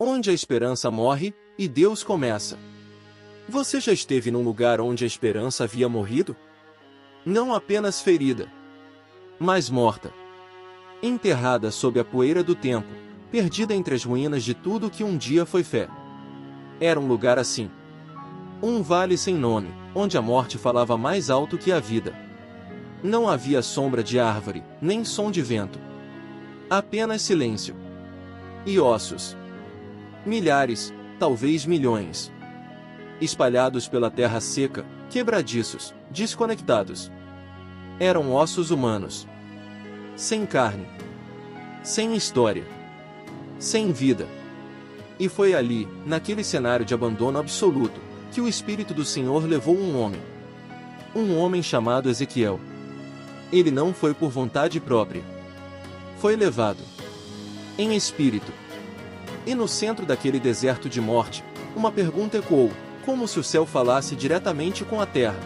onde a esperança morre e Deus começa. Você já esteve num lugar onde a esperança havia morrido? Não apenas ferida, mas morta. Enterrada sob a poeira do tempo, perdida entre as ruínas de tudo que um dia foi fé. Era um lugar assim. Um vale sem nome, onde a morte falava mais alto que a vida. Não havia sombra de árvore, nem som de vento. Apenas silêncio. E ossos. Milhares, talvez milhões. Espalhados pela terra seca, quebradiços, desconectados. Eram ossos humanos. Sem carne. Sem história. Sem vida. E foi ali, naquele cenário de abandono absoluto, que o Espírito do Senhor levou um homem. Um homem chamado Ezequiel. Ele não foi por vontade própria. Foi levado. Em espírito. E no centro daquele deserto de morte, uma pergunta ecoou, como se o céu falasse diretamente com a terra.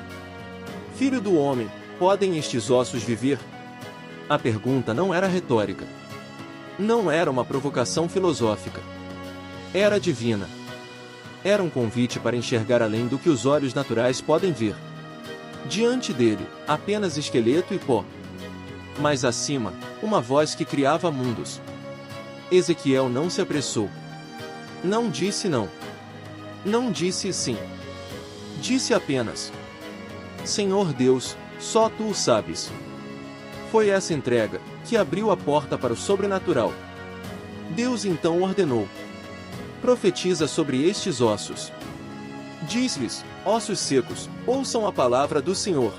Filho do homem, podem estes ossos viver? A pergunta não era retórica. Não era uma provocação filosófica. Era divina. Era um convite para enxergar além do que os olhos naturais podem ver. Diante dele, apenas esqueleto e pó. Mas acima, uma voz que criava mundos. Ezequiel não se apressou. Não disse não. Não disse sim. Disse apenas: Senhor Deus, só tu o sabes. Foi essa entrega que abriu a porta para o sobrenatural. Deus então ordenou: profetiza sobre estes ossos. Diz-lhes: ossos secos, ouçam a palavra do Senhor.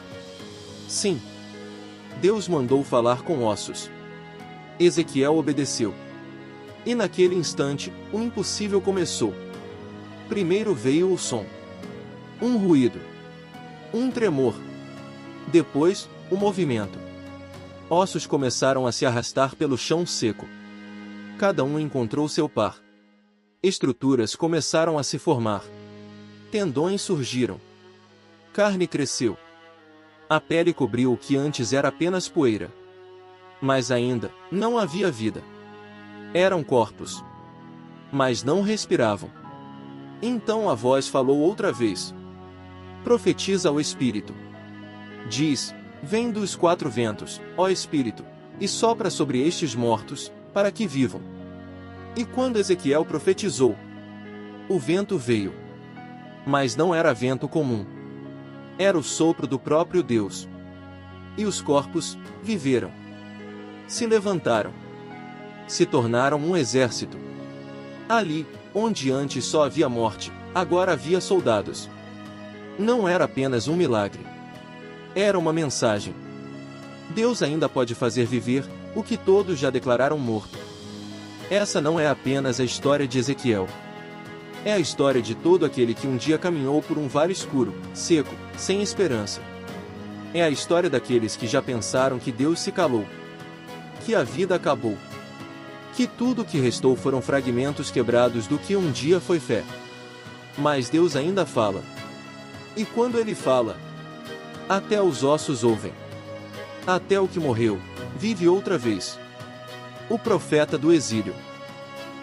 Sim. Deus mandou falar com ossos. Ezequiel obedeceu. E naquele instante, o impossível começou. Primeiro veio o som. Um ruído. Um tremor. Depois, o movimento. Ossos começaram a se arrastar pelo chão seco. Cada um encontrou seu par. Estruturas começaram a se formar. Tendões surgiram. Carne cresceu. A pele cobriu o que antes era apenas poeira. Mas ainda, não havia vida. Eram corpos. Mas não respiravam. Então a voz falou outra vez. Profetiza ao Espírito. Diz: vem dos quatro ventos, ó Espírito, e sopra sobre estes mortos, para que vivam. E quando Ezequiel profetizou, o vento veio. Mas não era vento comum. Era o sopro do próprio Deus. E os corpos viveram. Se levantaram. Se tornaram um exército. Ali, onde antes só havia morte, agora havia soldados. Não era apenas um milagre. Era uma mensagem. Deus ainda pode fazer viver o que todos já declararam morto. Essa não é apenas a história de Ezequiel. É a história de todo aquele que um dia caminhou por um vale escuro, seco, sem esperança. É a história daqueles que já pensaram que Deus se calou. Que a vida acabou. Que tudo o que restou foram fragmentos quebrados do que um dia foi fé. Mas Deus ainda fala. E quando Ele fala, até os ossos ouvem. Até o que morreu, vive outra vez. O profeta do exílio.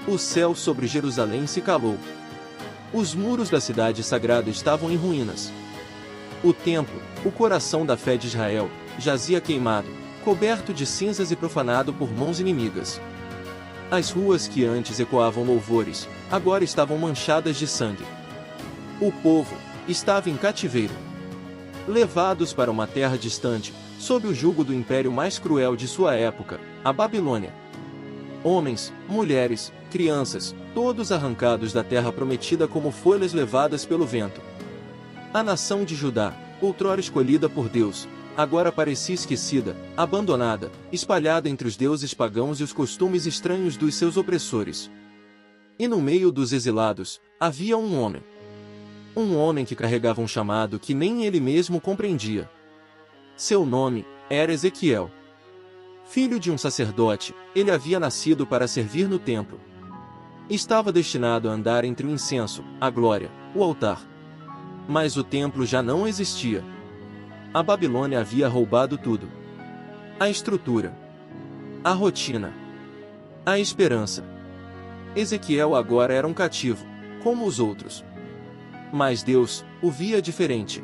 O céu sobre Jerusalém se calou. Os muros da cidade sagrada estavam em ruínas. O templo, o coração da fé de Israel, jazia queimado, coberto de cinzas e profanado por mãos inimigas. As ruas que antes ecoavam louvores, agora estavam manchadas de sangue. O povo estava em cativeiro. Levados para uma terra distante, sob o jugo do império mais cruel de sua época, a Babilônia. Homens, mulheres, crianças, todos arrancados da terra prometida como folhas levadas pelo vento. A nação de Judá, outrora escolhida por Deus, agora parecia esquecida, abandonada, espalhada entre os deuses pagãos e os costumes estranhos dos seus opressores. E no meio dos exilados, havia um homem. Um homem que carregava um chamado que nem ele mesmo compreendia. Seu nome era Ezequiel. Filho de um sacerdote, ele havia nascido para servir no templo. Estava destinado a andar entre o incenso, a glória, o altar. Mas o templo já não existia. A Babilônia havia roubado tudo. A estrutura. A rotina. A esperança. Ezequiel agora era um cativo, como os outros. Mas Deus o via diferente.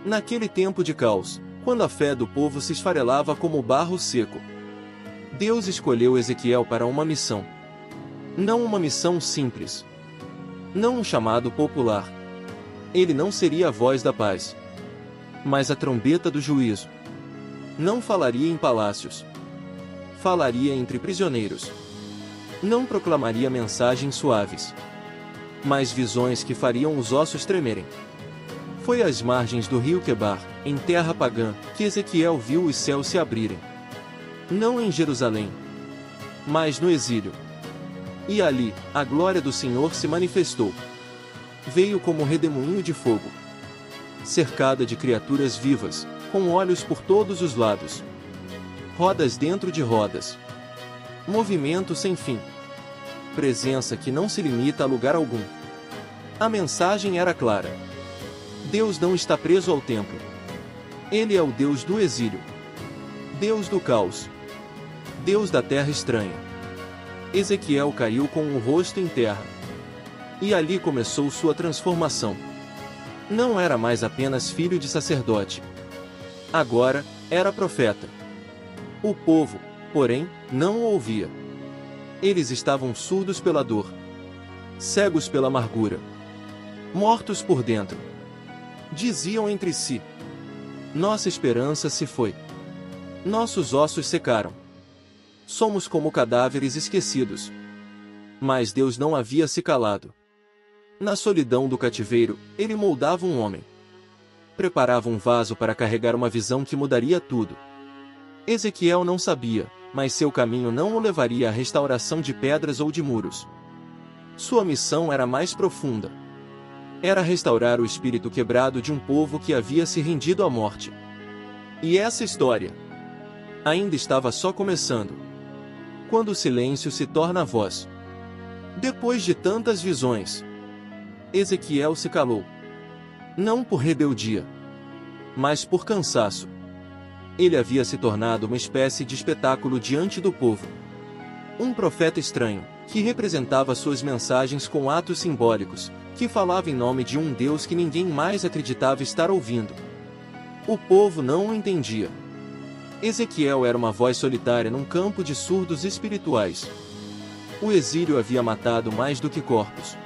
Naquele tempo de caos, quando a fé do povo se esfarelava como barro seco, Deus escolheu Ezequiel para uma missão. Não uma missão simples. Não um chamado popular. Ele não seria a voz da paz, mas a trombeta do juízo. Não falaria em palácios. Falaria entre prisioneiros. Não proclamaria mensagens suaves, mas visões que fariam os ossos tremerem. Foi às margens do rio Quebar, em terra pagã, que Ezequiel viu os céus se abrirem. Não em Jerusalém, mas no exílio. E ali, a glória do Senhor se manifestou. Veio como redemoinho de fogo, cercada de criaturas vivas, com olhos por todos os lados. Rodas dentro de rodas. Movimento sem fim. Presença que não se limita a lugar algum. A mensagem era clara. Deus não está preso ao templo. Ele é o Deus do exílio. Deus do caos. Deus da terra estranha. Ezequiel caiu com o rosto em terra. E ali começou sua transformação. Não era mais apenas filho de sacerdote. Agora, era profeta. O povo, porém, não o ouvia. Eles estavam surdos pela dor, cegos pela amargura, mortos por dentro. Diziam entre si: nossa esperança se foi. Nossos ossos secaram. Somos como cadáveres esquecidos. Mas Deus não havia se calado. Na solidão do cativeiro, ele moldava um homem. Preparava um vaso para carregar uma visão que mudaria tudo. Ezequiel não sabia, mas seu caminho não o levaria à restauração de pedras ou de muros. Sua missão era mais profunda. Era restaurar o espírito quebrado de um povo que havia se rendido à morte. E essa história ainda estava só começando. Quando o silêncio se torna a voz. Depois de tantas visões, Ezequiel se calou. Não por rebeldia, mas por cansaço. Ele havia se tornado uma espécie de espetáculo diante do povo. Um profeta estranho, que representava suas mensagens com atos simbólicos, que falava em nome de um Deus que ninguém mais acreditava estar ouvindo. O povo não o entendia. Ezequiel era uma voz solitária num campo de surdos espirituais. O exílio havia matado mais do que corpos.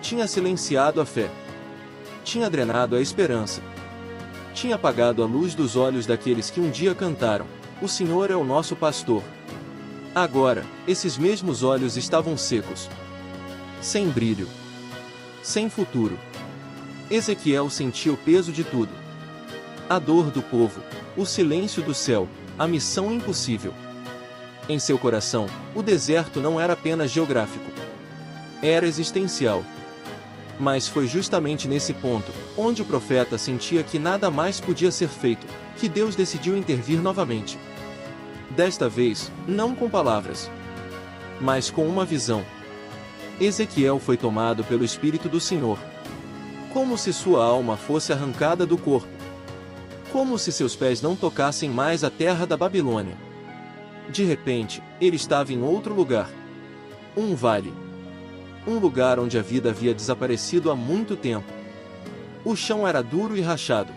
Tinha silenciado a fé. Tinha drenado a esperança. Tinha apagado a luz dos olhos daqueles que um dia cantaram: o Senhor é o nosso pastor. Agora, esses mesmos olhos estavam secos. Sem brilho. Sem futuro. Ezequiel sentia o peso de tudo. A dor do povo, o silêncio do céu, a missão impossível. Em seu coração, o deserto não era apenas geográfico. Era existencial. Mas foi justamente nesse ponto, onde o profeta sentia que nada mais podia ser feito, que Deus decidiu intervir novamente. Desta vez, não com palavras, mas com uma visão. Ezequiel foi tomado pelo Espírito do Senhor. Como se sua alma fosse arrancada do corpo. Como se seus pés não tocassem mais a terra da Babilônia. De repente, ele estava em outro lugar. Um vale. Um lugar onde a vida havia desaparecido há muito tempo. O chão era duro e rachado.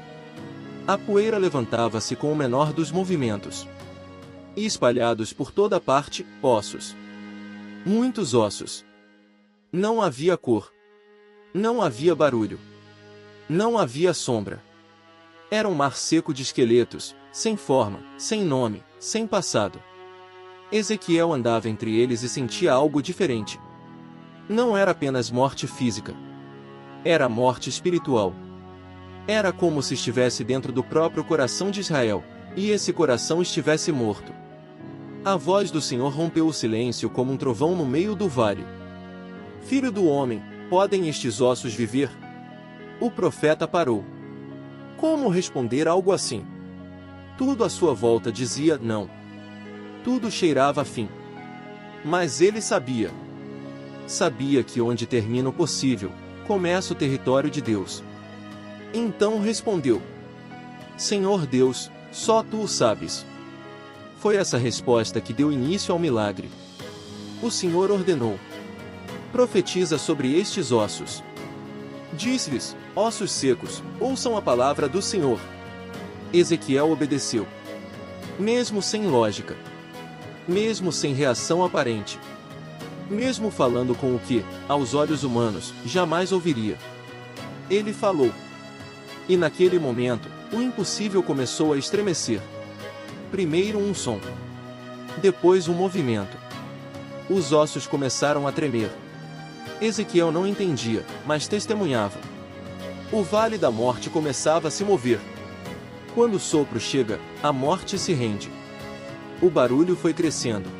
A poeira levantava-se com o menor dos movimentos. E espalhados por toda parte, ossos. Muitos ossos. Não havia cor. Não havia barulho. Não havia sombra. Era um mar seco de esqueletos, sem forma, sem nome, sem passado. Ezequiel andava entre eles e sentia algo diferente. Não era apenas morte física. Era morte espiritual. Era como se estivesse dentro do próprio coração de Israel, e esse coração estivesse morto. A voz do Senhor rompeu o silêncio como um trovão no meio do vale. Filho do homem, podem estes ossos viver? O profeta parou. Como responder algo assim? Tudo à sua volta dizia não. Tudo cheirava a fim. Mas ele sabia. Sabia que onde termina o possível, começa o território de Deus. Então respondeu: Senhor Deus, só tu o sabes. Foi essa resposta que deu início ao milagre. O Senhor ordenou: Profetiza sobre estes ossos. Diz-lhes: ossos secos, ouçam a palavra do Senhor. Ezequiel obedeceu. Mesmo sem lógica. Mesmo sem reação aparente. Mesmo falando com o que, aos olhos humanos, jamais ouviria. Ele falou. E naquele momento, o impossível começou a estremecer. Primeiro um som. Depois um movimento. Os ossos começaram a tremer. Ezequiel não entendia, mas testemunhava. O vale da morte começava a se mover. Quando o sopro chega, a morte se rende. O barulho foi crescendo.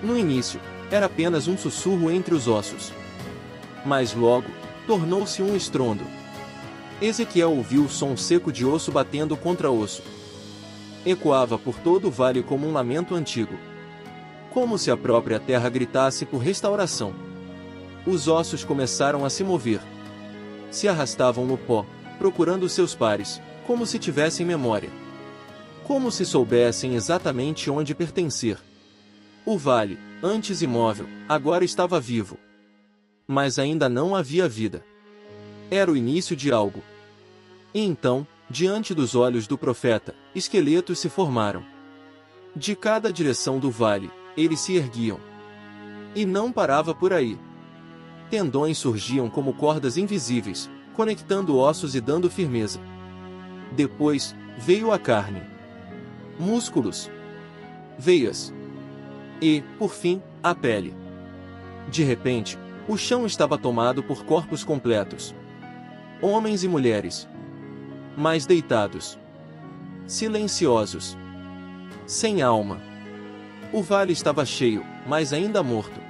No início, era apenas um sussurro entre os ossos. Mas logo, tornou-se um estrondo. Ezequiel ouviu o som seco de osso batendo contra osso. Ecoava por todo o vale como um lamento antigo. Como se a própria terra gritasse por restauração. Os ossos começaram a se mover. Se arrastavam no pó, procurando seus pares, como se tivessem memória. Como se soubessem exatamente onde pertencer. O vale, antes imóvel, agora estava vivo. Mas ainda não havia vida. Era o início de algo. E então, diante dos olhos do profeta, esqueletos se formaram. De cada direção do vale, eles se erguiam. E não parava por aí. Tendões surgiam como cordas invisíveis, conectando ossos e dando firmeza. Depois, veio a carne. Músculos. Veias. E, por fim, a pele. De repente, o chão estava tomado por corpos completos. Homens e mulheres. Mas deitados. Silenciosos. Sem alma. O vale estava cheio, mas ainda morto.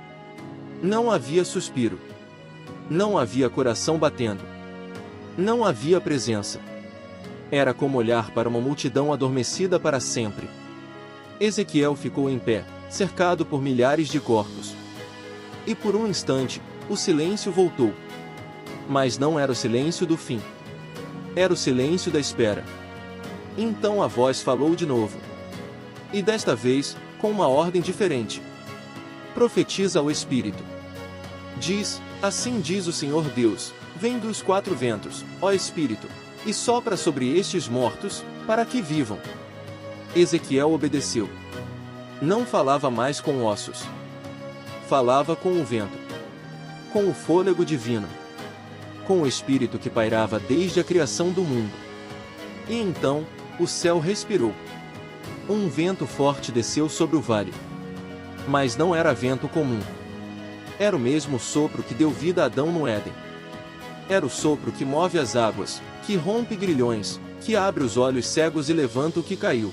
Não havia suspiro. Não havia coração batendo. Não havia presença. Era como olhar para uma multidão adormecida para sempre. Ezequiel ficou em pé, cercado por milhares de corpos. E por um instante, o silêncio voltou. Mas não era o silêncio do fim. Era o silêncio da espera. Então a voz falou de novo. E desta vez, com uma ordem diferente. Profetiza ao Espírito. Diz: assim diz o Senhor Deus, vem dos quatro ventos, ó Espírito, e sopra sobre estes mortos, para que vivam. Ezequiel obedeceu. Não falava mais com ossos. Falava com o vento. Com o fôlego divino. Com o Espírito que pairava desde a criação do mundo. E então, o céu respirou. Um vento forte desceu sobre o vale. Mas não era vento comum. Era o mesmo sopro que deu vida a Adão no Éden. Era o sopro que move as águas, que rompe grilhões, que abre os olhos cegos e levanta o que caiu.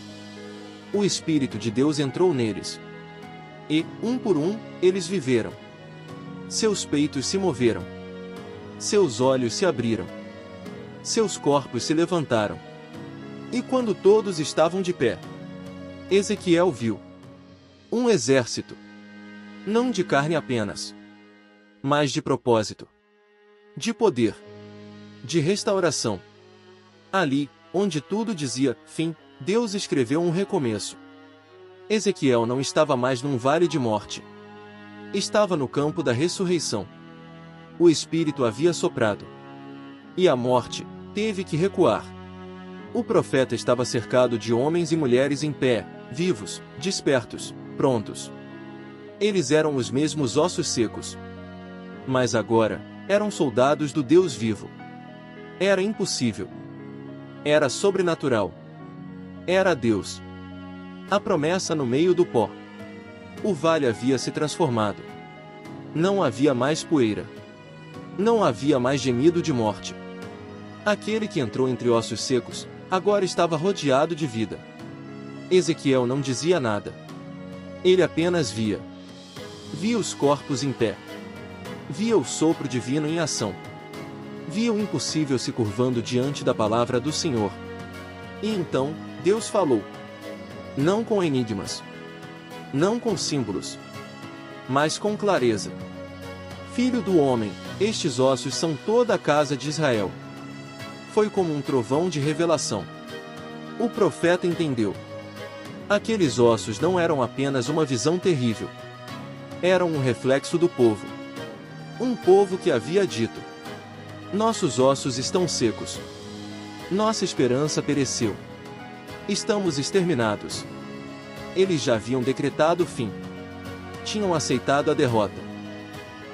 O Espírito de Deus entrou neles. E, um por um, eles viveram. Seus peitos se moveram. Seus olhos se abriram. Seus corpos se levantaram. E quando todos estavam de pé, Ezequiel viu um exército. Não de carne apenas, mas de propósito. De poder. De restauração. Ali, onde tudo dizia fim, Deus escreveu um recomeço. Ezequiel não estava mais num vale de morte. Estava no campo da ressurreição. O Espírito havia soprado. E a morte teve que recuar. O profeta estava cercado de homens e mulheres em pé, vivos, despertos, prontos. Eles eram os mesmos ossos secos. Mas agora, eram soldados do Deus vivo. Era impossível. Era sobrenatural. Era Deus. A promessa no meio do pó. O vale havia se transformado. Não havia mais poeira. Não havia mais gemido de morte. Aquele que entrou entre ossos secos, agora estava rodeado de vida. Ezequiel não dizia nada. Ele apenas via. Via os corpos em pé. Via o sopro divino em ação. Via o impossível se curvando diante da palavra do Senhor. E então, Deus falou. Não com enigmas. Não com símbolos. Mas com clareza. Filho do homem, estes ossos são toda a casa de Israel. Foi como um trovão de revelação. O profeta entendeu. Aqueles ossos não eram apenas uma visão terrível. Eram um reflexo do povo. Um povo que havia dito: nossos ossos estão secos. Nossa esperança pereceu. Estamos exterminados. Eles já haviam decretado o fim. Tinham aceitado a derrota.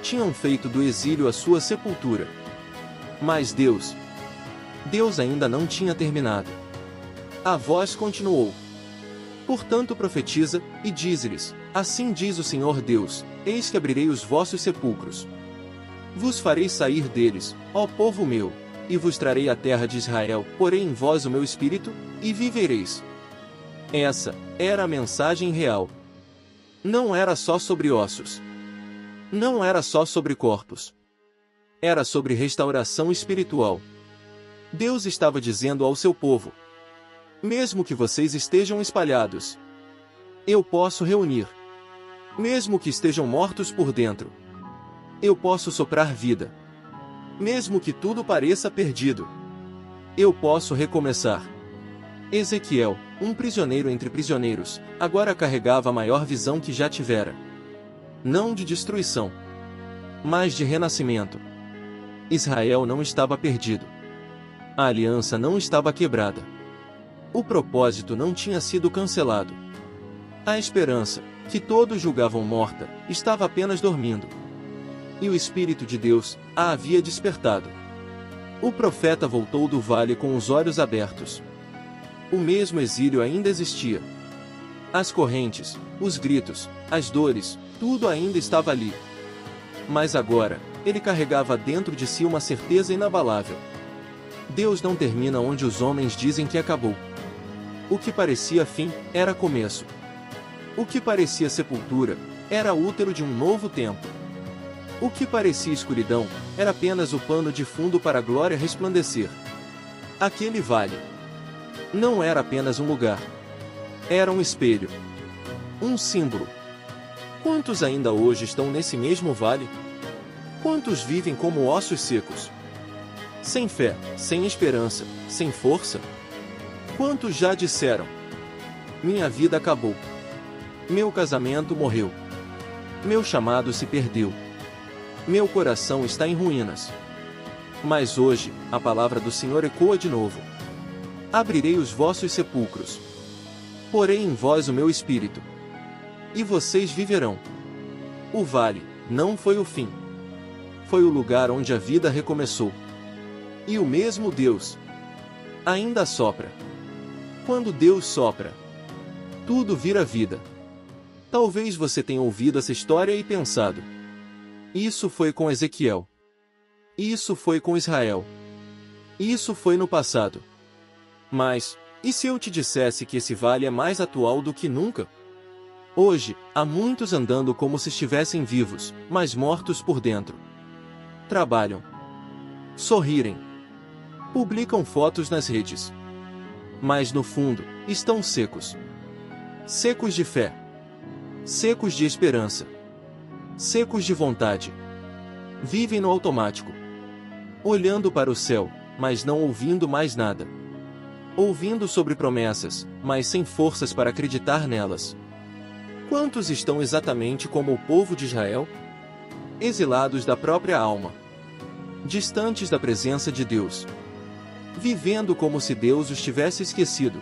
Tinham feito do exílio a sua sepultura. Mas Deus ainda não tinha terminado. A voz continuou. Portanto profetiza, e dize-lhes: assim diz o Senhor Deus, eis que abrirei os vossos sepulcros. Vos farei sair deles, ó povo meu, e vos trarei a terra de Israel, porei em vós o meu espírito, e vivereis. Essa era a mensagem real. Não era só sobre ossos. Não era só sobre corpos. Era sobre restauração espiritual. Deus estava dizendo ao seu povo: mesmo que vocês estejam espalhados, eu posso reunir. Mesmo que estejam mortos por dentro, eu posso soprar vida. Mesmo que tudo pareça perdido, eu posso recomeçar. Ezequiel, um prisioneiro entre prisioneiros, agora carregava a maior visão que já tivera. Não de destruição, mas de renascimento. Israel não estava perdido. A aliança não estava quebrada. O propósito não tinha sido cancelado. A esperança, que todos julgavam morta, estava apenas dormindo. E o Espírito de Deus a havia despertado. O profeta voltou do vale com os olhos abertos. O mesmo exílio ainda existia. As correntes, os gritos, as dores, tudo ainda estava ali. Mas agora, ele carregava dentro de si uma certeza inabalável. Deus não termina onde os homens dizem que acabou. O que parecia fim, era começo. O que parecia sepultura, era útero de um novo tempo. O que parecia escuridão, era apenas o pano de fundo para a glória resplandecer. Aquele vale não era apenas um lugar. Era um espelho. Um símbolo. Quantos ainda hoje estão nesse mesmo vale? Quantos vivem como ossos secos? Sem fé, sem esperança, sem força? Quantos já disseram: minha vida acabou. Meu casamento morreu. Meu chamado se perdeu. Meu coração está em ruínas. Mas hoje, a palavra do Senhor ecoa de novo. Abrirei os vossos sepulcros. Porei em vós o meu espírito. E vocês viverão. O vale não foi o fim. Foi o lugar onde a vida recomeçou. E o mesmo Deus ainda sopra. Quando Deus sopra, tudo vira vida. Talvez você tenha ouvido essa história e pensado: isso foi com Ezequiel. Isso foi com Israel. Isso foi no passado. Mas, e se eu te dissesse que esse vale é mais atual do que nunca? Hoje, há muitos andando como se estivessem vivos, mas mortos por dentro. Trabalham. Sorrirem. Publicam fotos nas redes. Mas no fundo, estão secos. Secos de fé. Secos de esperança. Secos de vontade. Vivem no automático. Olhando para o céu, mas não ouvindo mais nada. Ouvindo sobre promessas, mas sem forças para acreditar nelas. Quantos estão exatamente como o povo de Israel? Exilados da própria alma. Distantes da presença de Deus. Vivendo como se Deus os tivesse esquecido.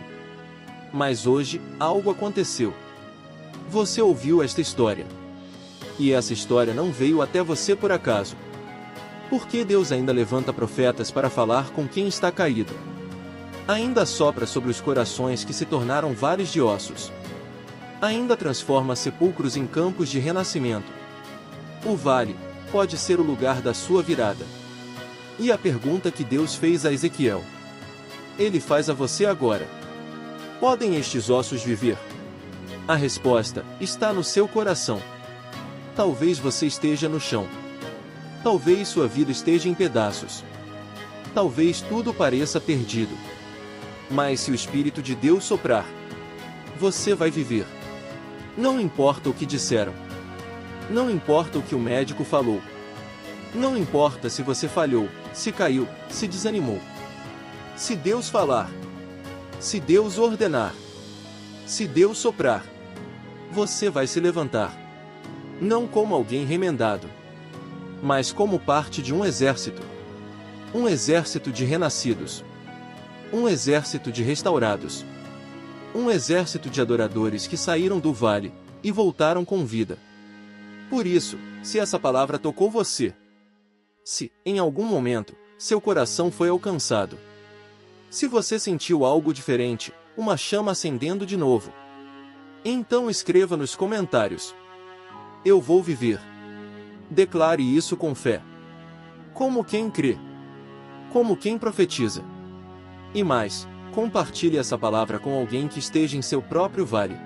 Mas hoje, algo aconteceu. Você ouviu esta história. E essa história não veio até você por acaso. Porque Deus ainda levanta profetas para falar com quem está caído. Ainda sopra sobre os corações que se tornaram vales de ossos. Ainda transforma sepulcros em campos de renascimento. O vale pode ser o lugar da sua virada. E a pergunta que Deus fez a Ezequiel, Ele faz a você agora: podem estes ossos viver? A resposta está no seu coração. Talvez você esteja no chão. Talvez sua vida esteja em pedaços. Talvez tudo pareça perdido. Mas se o Espírito de Deus soprar, você vai viver. Não importa o que disseram. Não importa o que o médico falou. Não importa se você falhou, se caiu, se desanimou. Se Deus falar, se Deus ordenar, se Deus soprar, você vai se levantar. Não como alguém remendado, mas como parte de um exército. Um exército de renascidos. Um exército de restaurados. Um exército de adoradores que saíram do vale e voltaram com vida. Por isso, se essa palavra tocou você, se, em algum momento, seu coração foi alcançado, se você sentiu algo diferente, uma chama acendendo de novo, então escreva nos comentários: eu vou viver. Declare isso com fé. Como quem crê. Como quem profetiza. E mais, compartilhe essa palavra com alguém que esteja em seu próprio vale.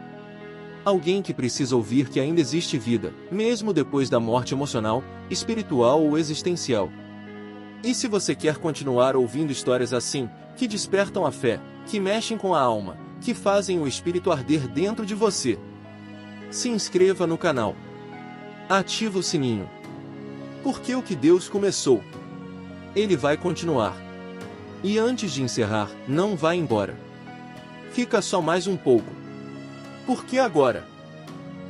Alguém que precisa ouvir que ainda existe vida, mesmo depois da morte emocional, espiritual ou existencial. E se você quer continuar ouvindo histórias assim, que despertam a fé, que mexem com a alma, que fazem o espírito arder dentro de você, se inscreva no canal. Ativa o sininho. Porque o que Deus começou, Ele vai continuar. E antes de encerrar, não vá embora. Fica só mais um pouco. Porque agora,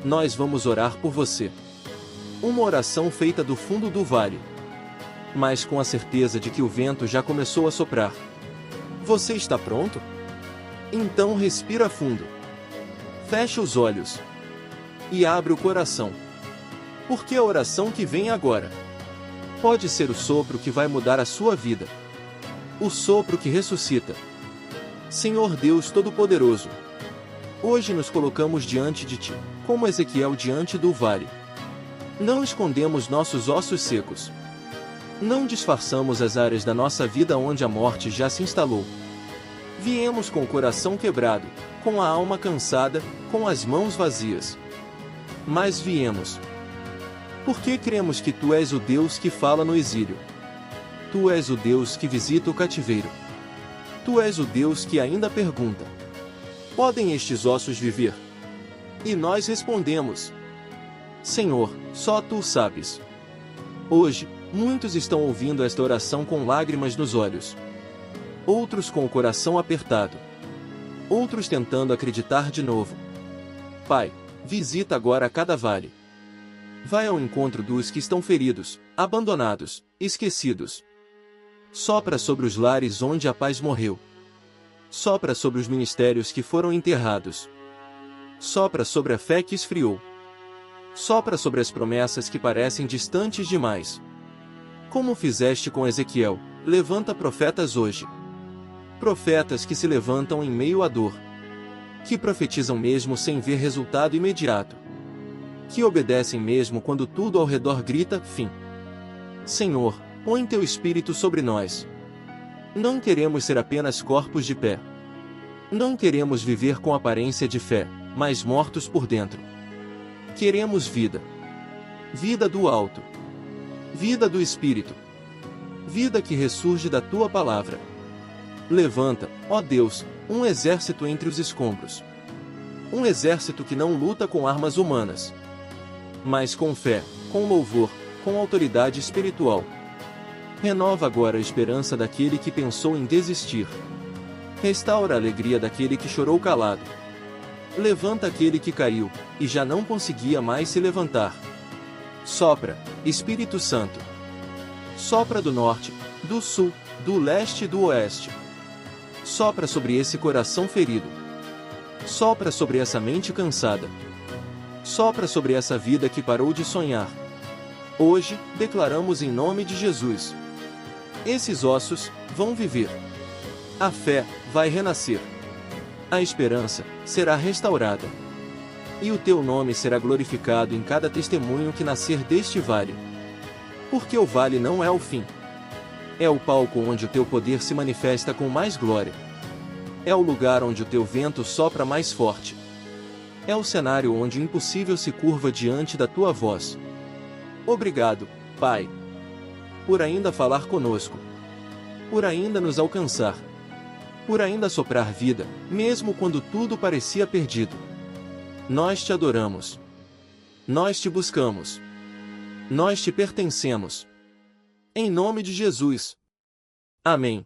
nós vamos orar por você. Uma oração feita do fundo do vale, mas com a certeza de que o vento já começou a soprar. Você está pronto? Então respira fundo. Feche os olhos. E abre o coração. Porque a oração que vem agora pode ser o sopro que vai mudar a sua vida. O sopro que ressuscita. Senhor Deus Todo-Poderoso, hoje nos colocamos diante de Ti, como Ezequiel diante do vale. Não escondemos nossos ossos secos. Não disfarçamos as áreas da nossa vida onde a morte já se instalou. Viemos com o coração quebrado, com a alma cansada, com as mãos vazias. Mas viemos porque cremos que Tu és o Deus que fala no exílio. Tu és o Deus que visita o cativeiro. Tu és o Deus que ainda pergunta: podem estes ossos viver? E nós respondemos: Senhor, só Tu sabes. Hoje, muitos estão ouvindo esta oração com lágrimas nos olhos. Outros com o coração apertado. Outros tentando acreditar de novo. Pai, visita agora cada vale. Vai ao encontro dos que estão feridos, abandonados, esquecidos. Sopra sobre os lares onde a paz morreu. Sopra sobre os ministérios que foram enterrados. Sopra sobre a fé que esfriou. Sopra sobre as promessas que parecem distantes demais. Como fizeste com Ezequiel, levanta profetas hoje. Profetas que se levantam em meio à dor. Que profetizam mesmo sem ver resultado imediato. Que obedecem mesmo quando tudo ao redor grita: fim. Senhor, põe Teu Espírito sobre nós. Não queremos ser apenas corpos de pé. Não queremos viver com aparência de fé, mas mortos por dentro. Queremos vida. Vida do alto. Vida do Espírito. Vida que ressurge da Tua palavra. Levanta, ó Deus, um exército entre os escombros. Um exército que não luta com armas humanas, mas com fé, com louvor, com autoridade espiritual. Renova agora a esperança daquele que pensou em desistir. Restaura a alegria daquele que chorou calado. Levanta aquele que caiu, e já não conseguia mais se levantar. Sopra, Espírito Santo. Sopra do norte, do sul, do leste e do oeste. Sopra sobre esse coração ferido. Sopra sobre essa mente cansada. Sopra sobre essa vida que parou de sonhar. Hoje, declaramos em nome de Jesus: esses ossos vão viver. A fé vai renascer. A esperança será restaurada. E o Teu nome será glorificado em cada testemunho que nascer deste vale. Porque o vale não é o fim. É o palco onde o Teu poder se manifesta com mais glória. É o lugar onde o Teu vento sopra mais forte. É o cenário onde o impossível se curva diante da Tua voz. Obrigado, Pai, por ainda falar conosco, por ainda nos alcançar, por ainda soprar vida, mesmo quando tudo parecia perdido. Nós Te adoramos. Nós Te buscamos. Nós Te pertencemos. Em nome de Jesus. Amém.